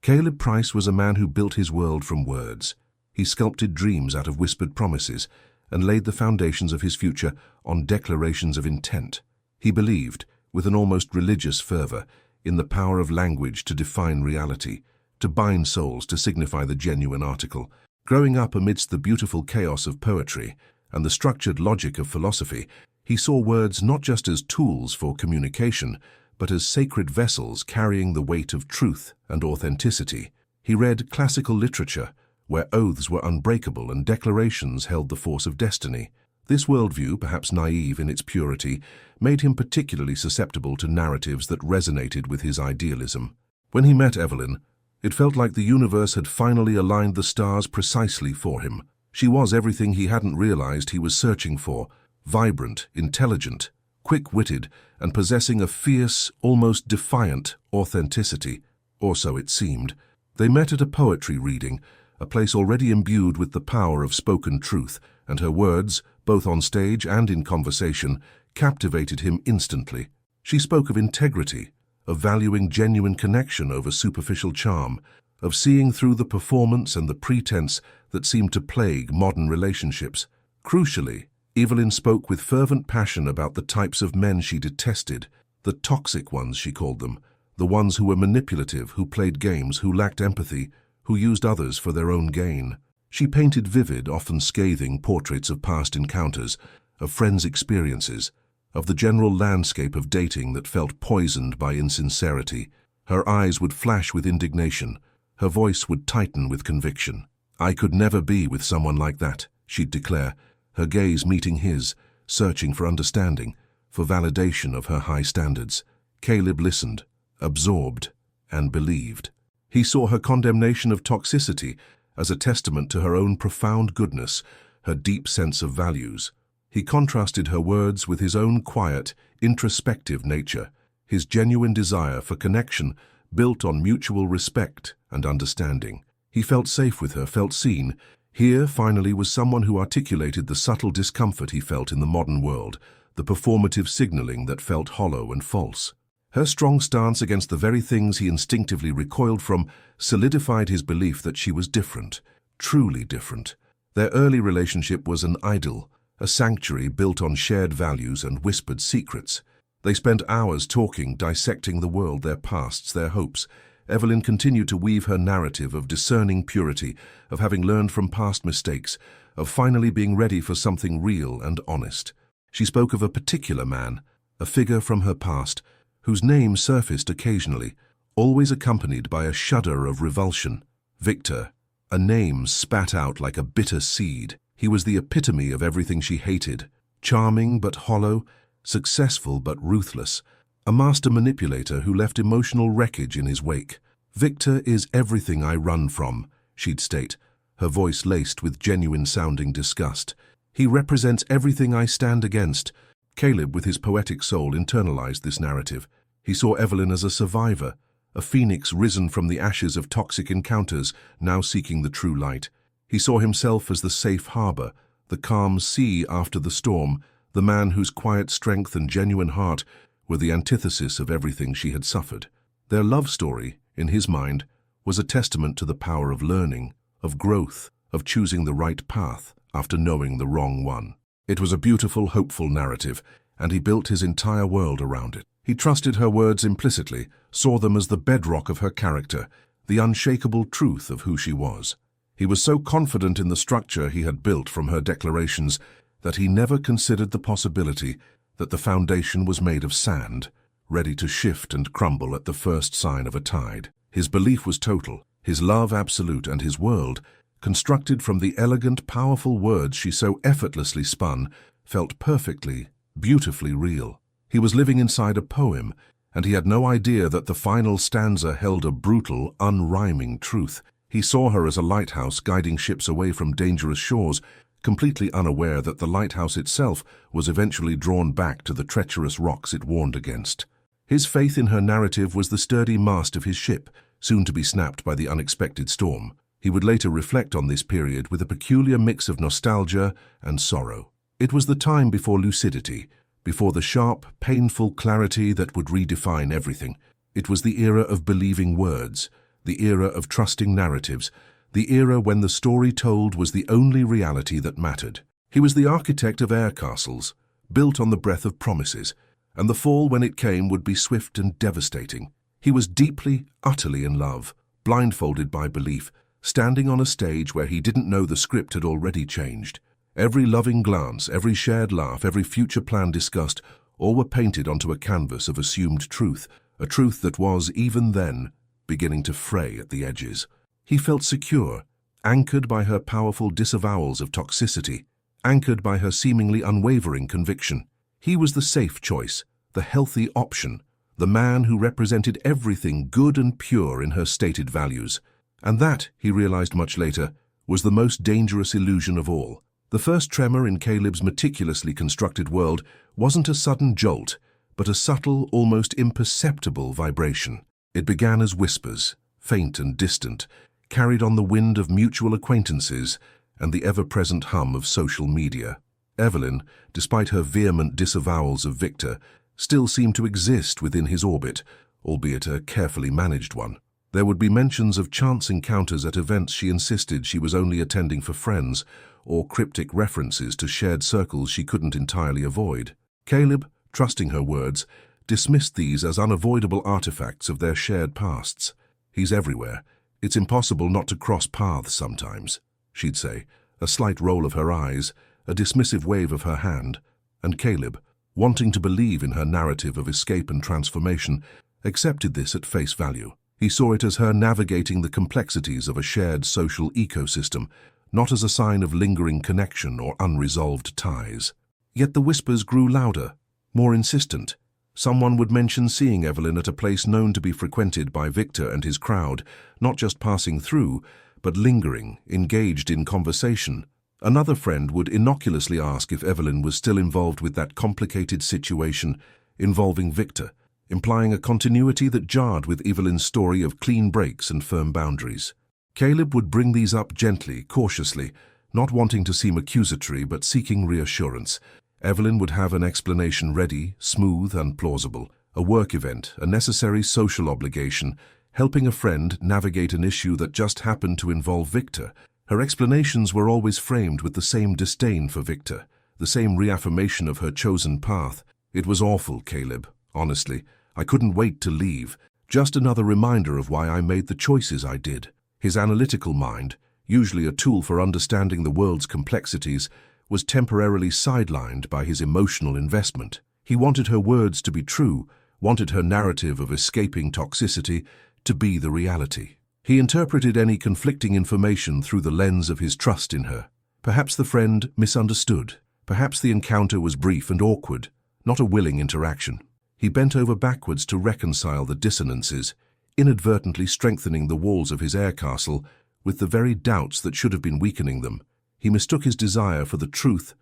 Caleb Price was a man who built his world from words. He sculpted dreams out of whispered promises and laid the foundations of his future on declarations of intent. He believed, with an almost religious fervor, in the power of language to define reality, to bind souls, to signify the genuine article. Growing up amidst the beautiful chaos of poetry and the structured logic of philosophy, he saw words not just as tools for communication, but as sacred vessels carrying the weight of truth and authenticity. He read classical literature, where oaths were unbreakable and declarations held the force of destiny. This worldview, perhaps naive in its purity, made him particularly susceptible to narratives that resonated with his idealism. When he met Evelyn, it felt like the universe had finally aligned the stars precisely for him. She was everything he hadn't realized he was searching for: vibrant, intelligent, quick-witted, and possessing a fierce, almost defiant authenticity, or so it seemed. They met at a poetry reading, a place already imbued with the power of spoken truth, and her words, both on stage and in conversation, captivated him instantly. She spoke of integrity, of valuing genuine connection over superficial charm, of seeing through the performance and the pretense that seemed to plague modern relationships. Crucially, Evelyn spoke with fervent passion about the types of men she detested, the toxic ones, she called them, the ones who were manipulative, who played games, who lacked empathy, who used others for their own gain. She painted vivid, often scathing portraits of past encounters, of friends' experiences, of the general landscape of dating that felt poisoned by insincerity. Her eyes would flash with indignation, her voice would tighten with conviction. "I could never be with someone like that," she'd declare, her gaze meeting his, searching for understanding, for validation of her high standards. Caleb listened, absorbed, and believed. He saw her condemnation of toxicity as a testament to her own profound goodness, her deep sense of values. He contrasted her words with his own quiet, introspective nature, his genuine desire for connection built on mutual respect and understanding. He felt safe with her, felt seen. Here, finally, was someone who articulated the subtle discomfort he felt in the modern world, the performative signaling that felt hollow and false. Her strong stance against the very things he instinctively recoiled from solidified his belief that she was different, truly different. Their early relationship was an idyll, a sanctuary built on shared values and whispered secrets. They spent hours talking, dissecting the world, their pasts, their hopes. Evelyn continued to weave her narrative of discerning purity, of having learned from past mistakes, of finally being ready for something real and honest. She spoke of a particular man, a figure from her past, whose name surfaced occasionally, always accompanied by a shudder of revulsion. Victor, a name spat out like a bitter seed. He was the epitome of everything she hated: charming but hollow, successful but ruthless, a master manipulator who left emotional wreckage in his wake. "Victor is everything I run from," she'd state, her voice laced with genuine-sounding disgust. "He represents everything I stand against." Caleb, with his poetic soul, internalized this narrative. He saw Evelyn as a survivor, a phoenix risen from the ashes of toxic encounters, now seeking the true light. He saw himself as the safe harbor, the calm sea after the storm, the man whose quiet strength and genuine heart were the antithesis of everything she had suffered. Their love story, in his mind, was a testament to the power of learning, of growth, of choosing the right path after knowing the wrong one. It was a beautiful, hopeful narrative, and he built his entire world around it. He trusted her words implicitly, saw them as the bedrock of her character, the unshakable truth of who she was. He was so confident in the structure he had built from her declarations that he never considered the possibility that the foundation was made of sand, ready to shift and crumble at the first sign of a tide. His belief was total, his love absolute, and his world, constructed from the elegant, powerful words she so effortlessly spun, felt perfectly, beautifully real. He was living inside a poem, and he had no idea that the final stanza held a brutal, unrhyming truth. He saw her as a lighthouse guiding ships away from dangerous shores, completely unaware that the lighthouse itself was eventually drawn back to the treacherous rocks it warned against. His faith in her narrative was the sturdy mast of his ship, soon to be snapped by the unexpected storm. He would later reflect on this period with a peculiar mix of nostalgia and sorrow. It was the time before lucidity, before the sharp, painful clarity that would redefine everything. It was the era of believing words, the era of trusting narratives, the era when the story told was the only reality that mattered. He was the architect of air castles, built on the breath of promises, and the fall when it came would be swift and devastating. He was deeply, utterly in love, blindfolded by belief, standing on a stage where he didn't know the script had already changed. Every loving glance, every shared laugh, every future plan discussed, all were painted onto a canvas of assumed truth, a truth that was, even then, beginning to fray at the edges. He felt secure, anchored by her powerful disavowals of toxicity, anchored by her seemingly unwavering conviction. He was the safe choice, the healthy option, the man who represented everything good and pure in her stated values. And that, he realized much later, was the most dangerous illusion of all. The first tremor in Caleb's meticulously constructed world wasn't a sudden jolt, but a subtle, almost imperceptible vibration. It began as whispers, faint and distant, carried on the wind of mutual acquaintances and the ever-present hum of social media. Evelyn, despite her vehement disavowals of Victor, still seemed to exist within his orbit, albeit a carefully managed one. There would be mentions of chance encounters at events she insisted she was only attending for friends, or cryptic references to shared circles she couldn't entirely avoid. Caleb, trusting her words, dismissed these as unavoidable artifacts of their shared pasts. "He's everywhere. It's impossible not to cross paths sometimes," she'd say, a slight roll of her eyes, a dismissive wave of her hand, and Caleb, wanting to believe in her narrative of escape and transformation, accepted this at face value. He saw it as her navigating the complexities of a shared social ecosystem, not as a sign of lingering connection or unresolved ties. Yet the whispers grew louder, more insistent. Someone would mention seeing Evelyn at a place known to be frequented by Victor and his crowd, not just passing through, but lingering, engaged in conversation. Another friend would innocuously ask if Evelyn was still involved with that complicated situation involving Victor, implying a continuity that jarred with Evelyn's story of clean breaks and firm boundaries. Caleb would bring these up gently, cautiously, not wanting to seem accusatory but seeking reassurance. Evelyn would have an explanation ready, smooth and plausible, a work event, a necessary social obligation, helping a friend navigate an issue that just happened to involve Victor. Her explanations were always framed with the same disdain for Victor, the same reaffirmation of her chosen path. "It was awful, Caleb, honestly. I couldn't wait to leave. Just another reminder of why I made the choices I did." His analytical mind, usually a tool for understanding the world's complexities, was temporarily sidelined by his emotional investment. He wanted her words to be true, wanted her narrative of escaping toxicity to be the reality. He interpreted any conflicting information through the lens of his trust in her. Perhaps the friend misunderstood. Perhaps the encounter was brief and awkward, not a willing interaction. He bent over backwards to reconcile the dissonances, inadvertently strengthening the walls of his air castle with the very doubts that should have been weakening them. He mistook his desire for the truth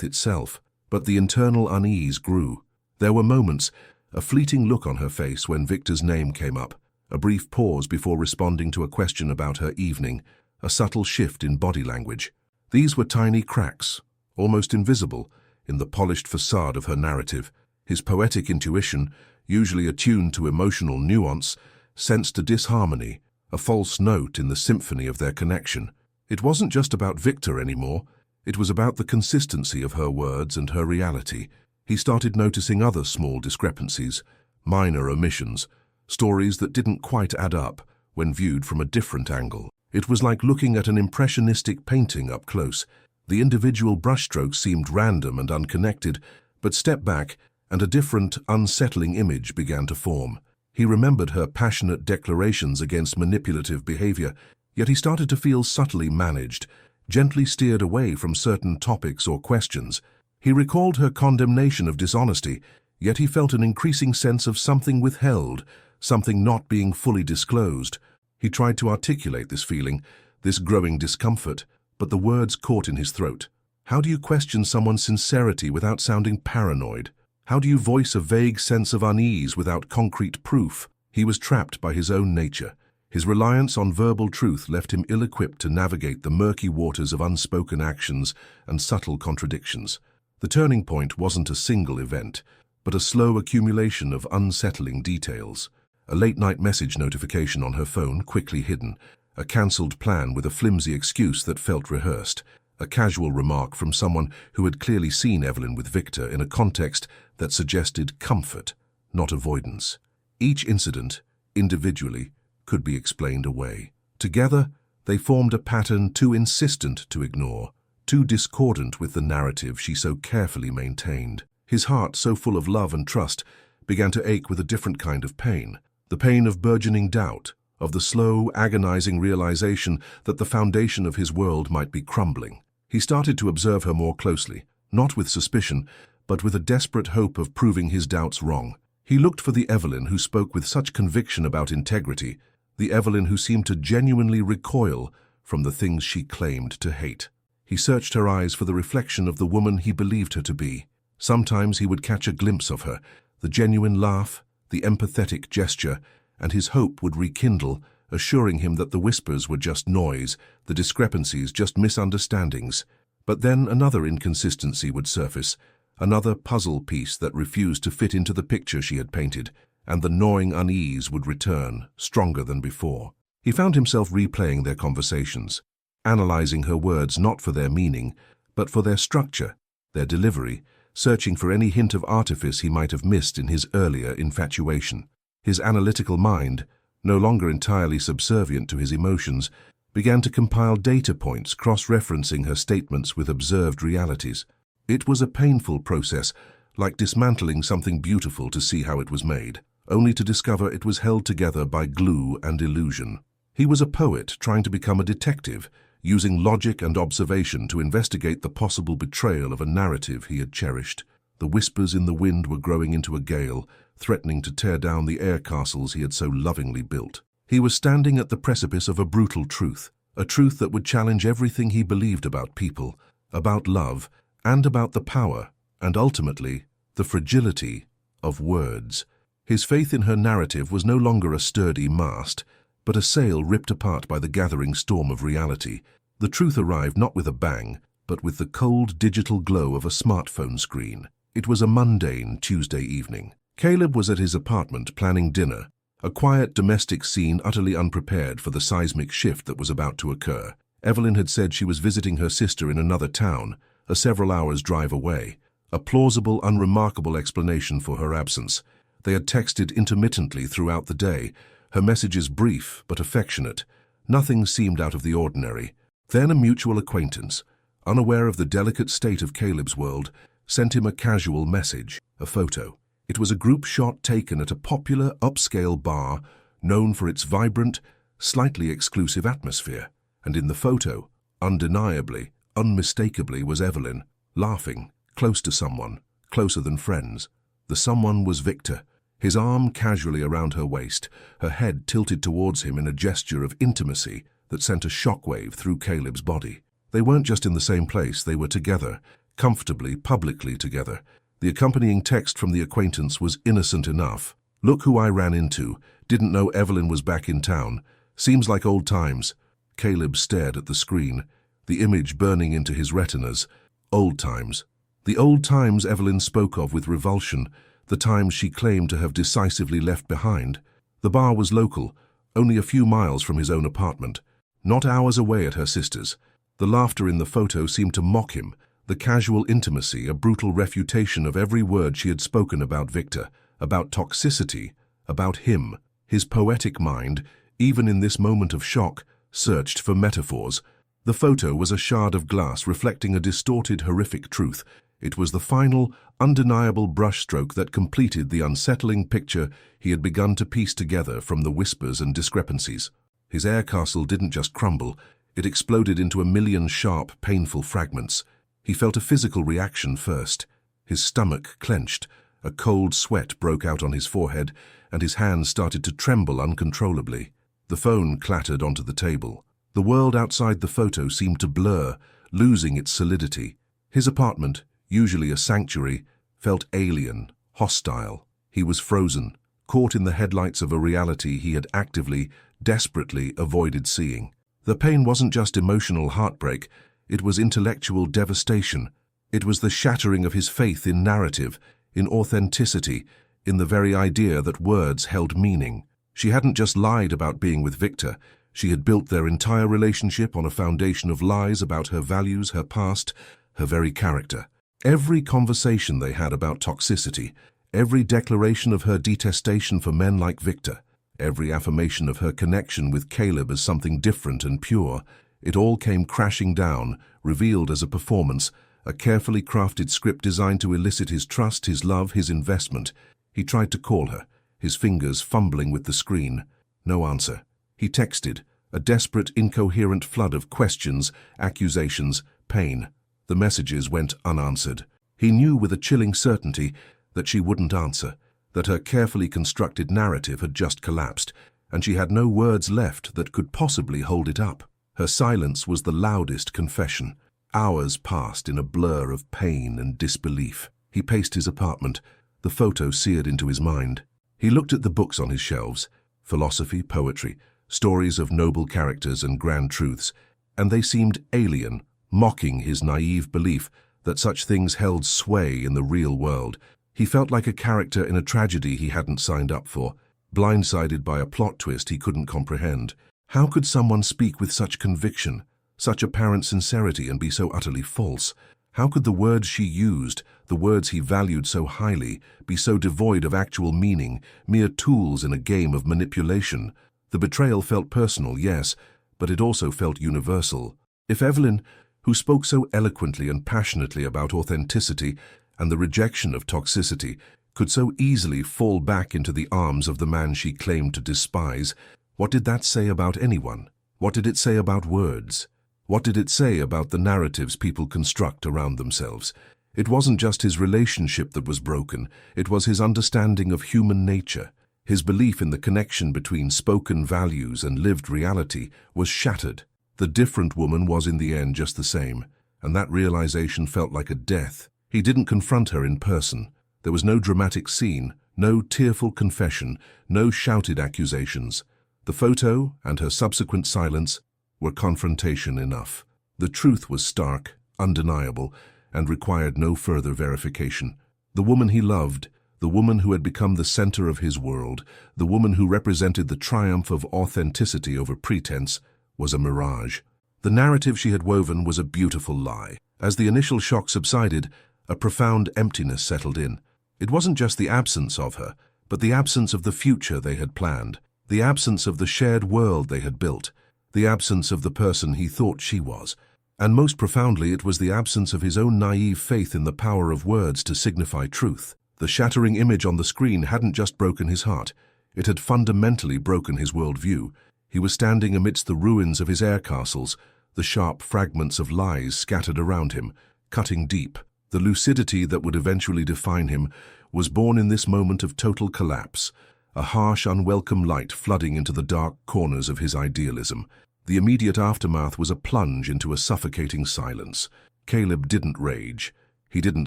itself, but the internal unease grew. There were moments, a fleeting look on her face when Victor's name came up, a brief pause before responding to a question about her evening, a subtle shift in body language. These were tiny cracks, almost invisible, in the polished facade of her narrative. His poetic intuition, usually attuned to emotional nuance, sensed a disharmony, a false note in the symphony of their connection. It wasn't just about Victor anymore. It was about the consistency of her words and her reality. He started noticing other small discrepancies, minor omissions, stories that didn't quite add up when viewed from a different angle. It was like looking at an impressionistic painting up close. The individual brushstrokes seemed random and unconnected, but step back and a different, unsettling image began to form. He remembered her passionate declarations against manipulative behavior, yet he started to feel subtly managed, gently steered away from certain topics or questions. He recalled her condemnation of dishonesty, yet he felt an increasing sense of something withheld, something not being fully disclosed. He tried to articulate this feeling, this growing discomfort, but the words caught in his throat. How do you question someone's sincerity without sounding paranoid? How do you voice a vague sense of unease without concrete proof? He was trapped by his own nature. His reliance on verbal truth left him ill-equipped to navigate the murky waters of unspoken actions and subtle contradictions. The turning point wasn't a single event, but a slow accumulation of unsettling details. A late-night message notification on her phone, quickly hidden. A cancelled plan with a flimsy excuse that felt rehearsed. A casual remark from someone who had clearly seen Evelyn with Victor in a context that suggested comfort, not avoidance. Each incident, individually, could be explained away. Together, they formed a pattern too insistent to ignore, too discordant with the narrative she so carefully maintained. His heart, so full of love and trust, began to ache with a different kind of pain. The pain of burgeoning doubt, of the slow, agonizing realization that the foundation of his world might be crumbling. He started to observe her more closely, not with suspicion, but with a desperate hope of proving his doubts wrong. He looked for the Evelyn who spoke with such conviction about integrity, the Evelyn who seemed to genuinely recoil from the things she claimed to hate. He searched her eyes for the reflection of the woman he believed her to be. Sometimes he would catch a glimpse of her, the genuine laugh, the empathetic gesture, and his hope would rekindle, assuring him that the whispers were just noise, the discrepancies just misunderstandings. But then another inconsistency would surface, another puzzle piece that refused to fit into the picture she had painted, and the gnawing unease would return, stronger than before. He found himself replaying their conversations, analyzing her words not for their meaning, but for their structure, their delivery, searching for any hint of artifice he might have missed in his earlier infatuation. His analytical mind, no longer entirely subservient to his emotions, began to compile data points cross-referencing her statements with observed realities. It was a painful process, like dismantling something beautiful to see how it was made, only to discover it was held together by glue and illusion. He was a poet trying to become a detective, using logic and observation to investigate the possible betrayal of a narrative he had cherished. The whispers in the wind were growing into a gale, threatening to tear down the air castles he had so lovingly built. He was standing at the precipice of a brutal truth, a truth that would challenge everything he believed about people, about love, and about the power, and ultimately, the fragility of words. His faith in her narrative was no longer a sturdy mast, but a sail ripped apart by the gathering storm of reality. The truth arrived not with a bang, but with the cold digital glow of a smartphone screen. It was a mundane Tuesday evening. Caleb was at his apartment planning dinner, a quiet domestic scene utterly unprepared for the seismic shift that was about to occur. Evelyn had said she was visiting her sister in another town, a several hours' drive away, a plausible, unremarkable explanation for her absence. They had texted intermittently throughout the day, her messages brief but affectionate. Nothing seemed out of the ordinary. Then a mutual acquaintance, unaware of the delicate state of Caleb's world, sent him a casual message, a photo. It was a group shot taken at a popular upscale bar known for its vibrant, slightly exclusive atmosphere. And in the photo, undeniably, unmistakably, was Evelyn, laughing, close to someone, closer than friends. The someone was Victor, his arm casually around her waist, her head tilted towards him in a gesture of intimacy that sent a shockwave through Caleb's body. They weren't just in the same place, they were together, comfortably, publicly together. The accompanying text from the acquaintance was innocent enough. "Look who I ran into. Didn't know Evelyn was back in town. Seems like old times." Caleb stared at the screen, the image burning into his retinas. Old times. The old times Evelyn spoke of with revulsion, the times she claimed to have decisively left behind. The bar was local, only a few miles from his own apartment, not hours away at her sister's. The laughter in the photo seemed to mock him, the casual intimacy a brutal refutation of every word she had spoken about Victor, about toxicity, about him. His poetic mind, even in this moment of shock, searched for metaphors. The photo was a shard of glass reflecting a distorted, horrific truth. It was the final, undeniable brushstroke that completed the unsettling picture he had begun to piece together from the whispers and discrepancies. His air castle didn't just crumble, it exploded into a million sharp, painful fragments. He felt a physical reaction first. His stomach clenched, a cold sweat broke out on his forehead, and his hands started to tremble uncontrollably. The phone clattered onto the table. The world outside the photo seemed to blur, losing its solidity. His apartment, usually a sanctuary, felt alien, hostile. He was frozen, caught in the headlights of a reality he had actively, desperately avoided seeing. The pain wasn't just emotional heartbreak, it was intellectual devastation. It was the shattering of his faith in narrative, in authenticity, in the very idea that words held meaning. She hadn't just lied about being with Victor. She had built their entire relationship on a foundation of lies about her values, her past, her very character. Every conversation they had about toxicity, every declaration of her detestation for men like Victor, every affirmation of her connection with Caleb as something different and pure, it all came crashing down, revealed as a performance, a carefully crafted script designed to elicit his trust, his love, his investment. He tried to call her, his fingers fumbling with the screen. No answer. He texted, a desperate, incoherent flood of questions, accusations, pain. The messages went unanswered. He knew with a chilling certainty that she wouldn't answer, that her carefully constructed narrative had just collapsed, and she had no words left that could possibly hold it up. Her silence was the loudest confession. Hours passed in a blur of pain and disbelief. He paced his apartment, the photo seared into his mind. He looked at the books on his shelves, philosophy, poetry, stories of noble characters and grand truths, and they seemed alien, mocking his naive belief that such things held sway in the real world. He felt like a character in a tragedy he hadn't signed up for, blindsided by a plot twist he couldn't comprehend. How could someone speak with such conviction, such apparent sincerity, and be so utterly false? How could the words she used, the words he valued so highly, be so devoid of actual meaning, mere tools in a game of manipulation? The betrayal felt personal, yes, but it also felt universal. If Evelyn, who spoke so eloquently and passionately about authenticity and the rejection of toxicity, could so easily fall back into the arms of the man she claimed to despise, what did that say about anyone? What did it say about words? What did it say about the narratives people construct around themselves? It wasn't just his relationship that was broken, it was his understanding of human nature. His belief in the connection between spoken values and lived reality was shattered. The different woman was in the end just the same, and that realization felt like a death. He didn't confront her in person. There was no dramatic scene, no tearful confession, no shouted accusations. The photo and her subsequent silence were confrontation enough. The truth was stark, undeniable, and required no further verification. The woman he loved, the woman who had become the center of his world, the woman who represented the triumph of authenticity over pretense, was a mirage. The narrative she had woven was a beautiful lie. As the initial shock subsided, a profound emptiness settled in. It wasn't just the absence of her, but the absence of the future they had planned, the absence of the shared world they had built, the absence of the person he thought she was. And most profoundly, it was the absence of his own naive faith in the power of words to signify truth. The shattering image on the screen hadn't just broken his heart, it had fundamentally broken his worldview. He was standing amidst the ruins of his air castles, the sharp fragments of lies scattered around him, cutting deep. The lucidity that would eventually define him was born in this moment of total collapse, a harsh, unwelcome light flooding into the dark corners of his idealism. The immediate aftermath was a plunge into a suffocating silence. Caleb didn't rage. He didn't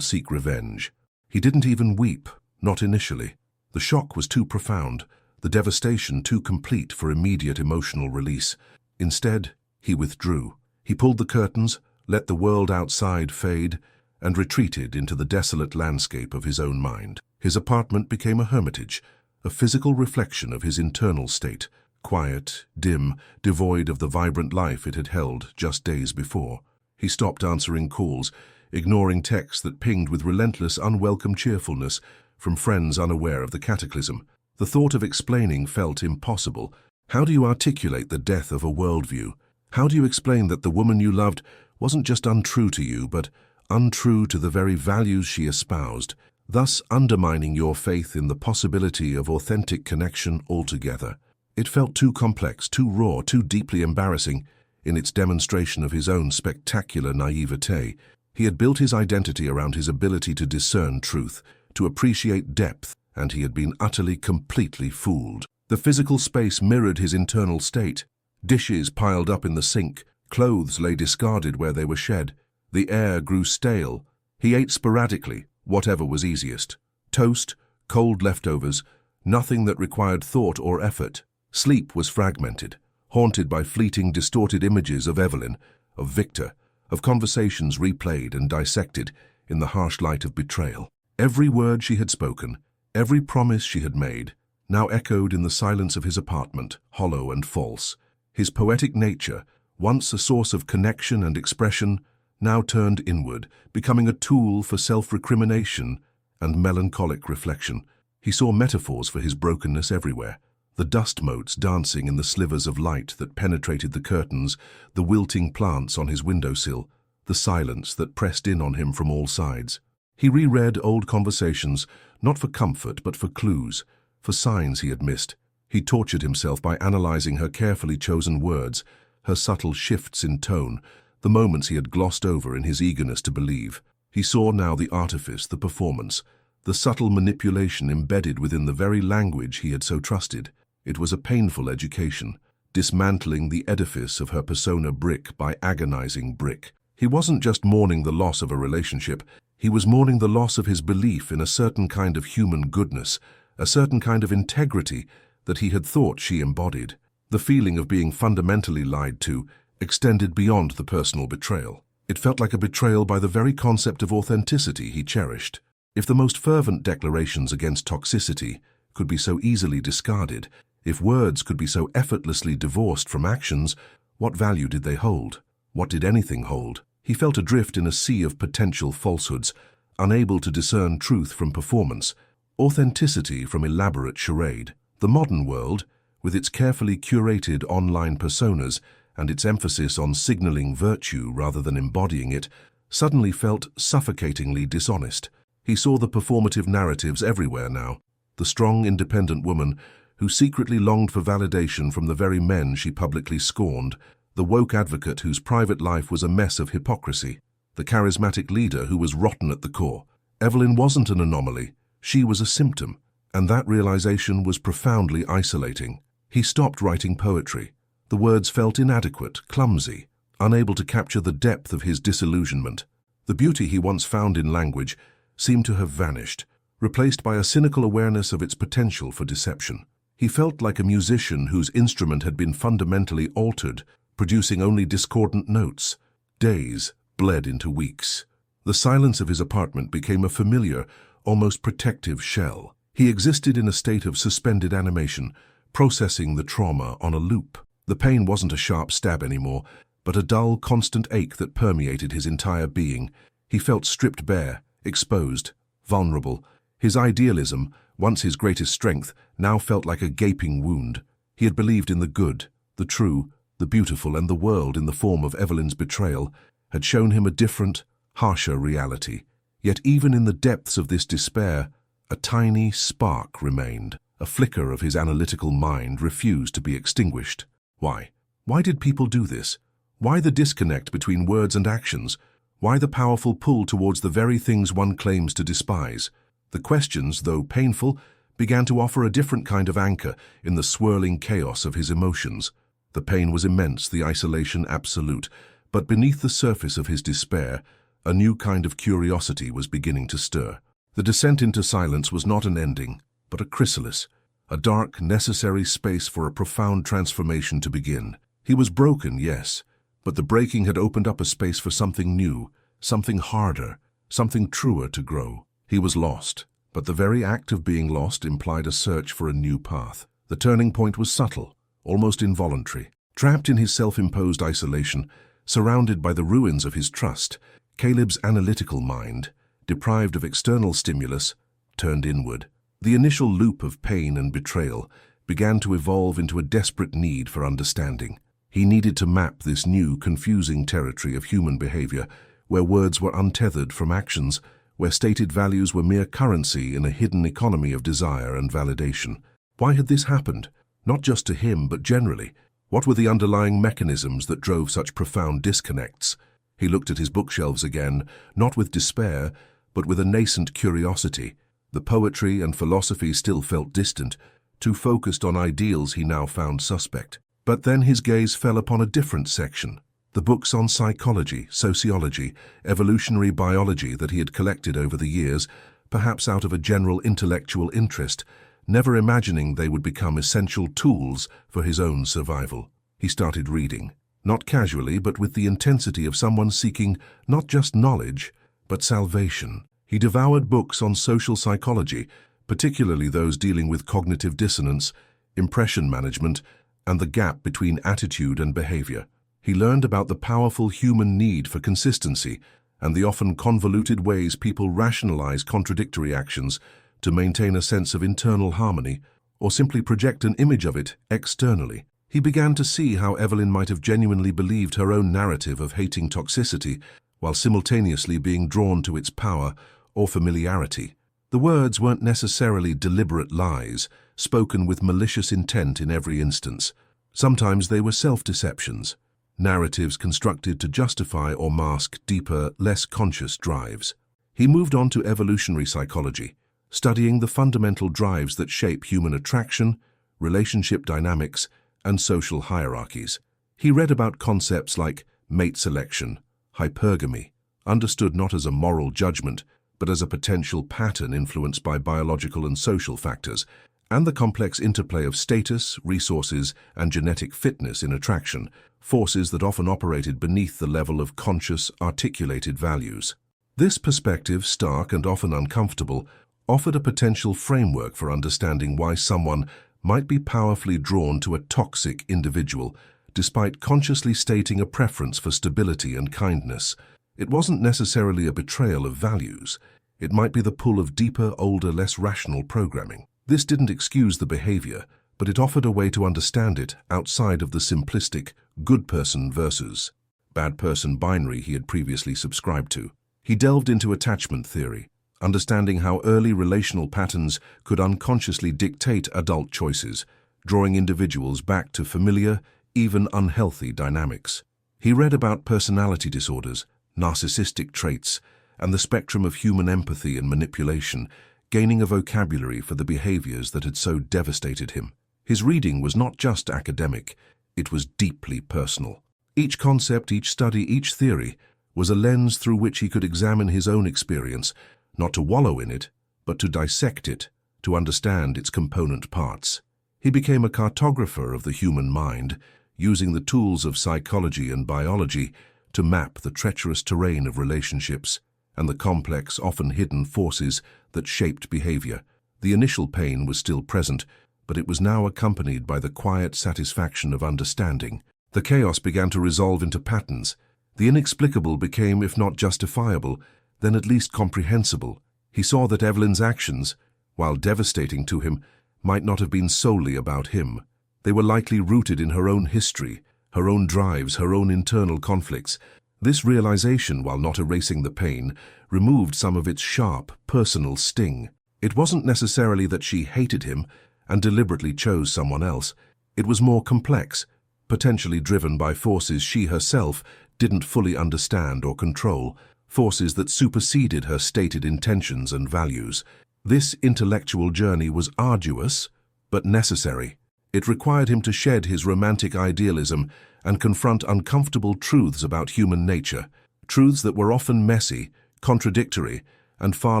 seek revenge. He didn't even weep, not initially. The shock was too profound, the devastation too complete for immediate emotional release. Instead, he withdrew. He pulled the curtains, let the world outside fade, and retreated into the desolate landscape of his own mind. His apartment became a hermitage, a physical reflection of his internal state, quiet, dim, devoid of the vibrant life it had held just days before. He stopped answering calls, ignoring texts that pinged with relentless, unwelcome cheerfulness from friends unaware of the cataclysm. The thought of explaining felt impossible. How do you articulate the death of a worldview? How do you explain that the woman you loved wasn't just untrue to you, but untrue to the very values she espoused, thus undermining your faith in the possibility of authentic connection altogether? It felt too complex, too raw, too deeply embarrassing in its demonstration of his own spectacular naivete. He had built his identity around his ability to discern truth, to appreciate depth, and he had been utterly, completely fooled. The physical space mirrored his internal state. Dishes piled up in the sink, clothes lay discarded where they were shed. The air grew stale. He ate sporadically, whatever was easiest. Toast, cold leftovers, nothing that required thought or effort. Sleep was fragmented, haunted by fleeting, distorted images of Evelyn, of Victor, of conversations replayed and dissected in the harsh light of betrayal. Every word she had spoken, every promise she had made, now echoed in the silence of his apartment, hollow and false. His poetic nature, once a source of connection and expression, now turned inward, becoming a tool for self-recrimination and melancholic reflection. He saw metaphors for his brokenness everywhere. The dust motes dancing in the slivers of light that penetrated the curtains, the wilting plants on his windowsill, the silence that pressed in on him from all sides. He reread old conversations, not for comfort but for clues, for signs he had missed. He tortured himself by analyzing her carefully chosen words, her subtle shifts in tone, the moments he had glossed over in his eagerness to believe. He saw now the artifice, the performance, the subtle manipulation embedded within the very language he had so trusted. It was a painful education, dismantling the edifice of her persona brick by agonizing brick. He wasn't just mourning the loss of a relationship, he was mourning the loss of his belief in a certain kind of human goodness, a certain kind of integrity that he had thought she embodied. The feeling of being fundamentally lied to extended beyond the personal betrayal. It felt like a betrayal by the very concept of authenticity he cherished. If the most fervent declarations against toxicity could be so easily discarded, if words could be so effortlessly divorced from actions, what value did they hold? What did anything hold? He felt adrift in a sea of potential falsehoods, unable to discern truth from performance, authenticity from elaborate charade. The modern world, with its carefully curated online personas and its emphasis on signaling virtue rather than embodying it, suddenly felt suffocatingly dishonest. He saw the performative narratives everywhere now. The strong, independent woman who secretly longed for validation from the very men she publicly scorned, the woke advocate whose private life was a mess of hypocrisy, the charismatic leader who was rotten at the core. Evelyn wasn't an anomaly, she was a symptom, and that realization was profoundly isolating. He stopped writing poetry. The words felt inadequate, clumsy, unable to capture the depth of his disillusionment. The beauty he once found in language seemed to have vanished, replaced by a cynical awareness of its potential for deception. He felt like a musician whose instrument had been fundamentally altered, producing only discordant notes. Days bled into weeks. The silence of his apartment became a familiar, almost protective shell. He existed in a state of suspended animation, processing the trauma on a loop. The pain wasn't a sharp stab anymore, but a dull, constant ache that permeated his entire being. He felt stripped bare, exposed, vulnerable. His idealism, once his greatest strength, now felt like a gaping wound. He had believed in the good, the true, the beautiful, and the world in the form of Evelyn's betrayal had shown him a different, harsher reality. Yet even in the depths of this despair, a tiny spark remained. A flicker of his analytical mind refused to be extinguished. Why? Why did people do this? Why the disconnect between words and actions? Why the powerful pull towards the very things one claims to despise? The questions, though painful, began to offer a different kind of anchor in the swirling chaos of his emotions. The pain was immense, the isolation absolute, but beneath the surface of his despair, a new kind of curiosity was beginning to stir. The descent into silence was not an ending, but a chrysalis, a dark, necessary space for a profound transformation to begin. He was broken, yes, but the breaking had opened up a space for something new, something harder, something truer to grow. He was lost, but the very act of being lost implied a search for a new path. The turning point was subtle, almost involuntary. Trapped in his self-imposed isolation, surrounded by the ruins of his trust, Caleb's analytical mind, deprived of external stimulus, turned inward. The initial loop of pain and betrayal began to evolve into a desperate need for understanding. He needed to map this new, confusing territory of human behavior, where words were untethered from actions, where stated values were mere currency in a hidden economy of desire and validation. Why had this happened? Not just to him, but generally. What were the underlying mechanisms that drove such profound disconnects? He looked at his bookshelves again, not with despair, but with a nascent curiosity. The poetry and philosophy still felt distant, too focused on ideals he now found suspect. But then his gaze fell upon a different section. The books on psychology, sociology, evolutionary biology that he had collected over the years, perhaps out of a general intellectual interest, never imagining they would become essential tools for his own survival. He started reading, not casually, but with the intensity of someone seeking not just knowledge, but salvation. He devoured books on social psychology, particularly those dealing with cognitive dissonance, impression management, and the gap between attitude and behavior. He learned about the powerful human need for consistency and the often convoluted ways people rationalize contradictory actions to maintain a sense of internal harmony or simply project an image of it externally. He began to see how Evelyn might have genuinely believed her own narrative of hating toxicity while simultaneously being drawn to its power or familiarity. The words weren't necessarily deliberate lies, spoken with malicious intent in every instance. Sometimes they were self-deceptions, narratives constructed to justify or mask deeper, less conscious drives. He moved on to evolutionary psychology, studying the fundamental drives that shape human attraction, relationship dynamics, and social hierarchies. He read about concepts like mate selection, hypergamy, understood not as a moral judgment, but as a potential pattern influenced by biological and social factors, and the complex interplay of status, resources, and genetic fitness in attraction, forces that often operated beneath the level of conscious, articulated values. This perspective, stark and often uncomfortable, offered a potential framework for understanding why someone might be powerfully drawn to a toxic individual, despite consciously stating a preference for stability and kindness. It wasn't necessarily a betrayal of values. It might be the pull of deeper, older, less rational programming. This didn't excuse the behavior, but it offered a way to understand it outside of the simplistic good person versus bad person binary he had previously subscribed to. He delved into attachment theory, understanding how early relational patterns could unconsciously dictate adult choices, drawing individuals back to familiar, even unhealthy dynamics. He read about personality disorders, narcissistic traits, and the spectrum of human empathy and manipulation, gaining a vocabulary for the behaviors that had so devastated him. His reading was not just academic, it was deeply personal. Each concept, each study, each theory was a lens through which he could examine his own experience, not to wallow in it, but to dissect it, to understand its component parts. He became a cartographer of the human mind, using the tools of psychology and biology to map the treacherous terrain of relationships and the complex, often hidden forces that shaped behavior. The initial pain was still present, but it was now accompanied by the quiet satisfaction of understanding. The chaos began to resolve into patterns. The inexplicable became, if not justifiable, then at least comprehensible. He saw that Evelyn's actions, while devastating to him, might not have been solely about him. They were likely rooted in her own history, her own drives, her own internal conflicts. This realization, while not erasing the pain, removed some of its sharp, personal sting. It wasn't necessarily that she hated him and deliberately chose someone else. It was more complex, potentially driven by forces she herself didn't fully understand or control, forces that superseded her stated intentions and values. This intellectual journey was arduous, but necessary. It required him to shed his romantic idealism and confront uncomfortable truths about human nature, truths that were often messy, contradictory, and far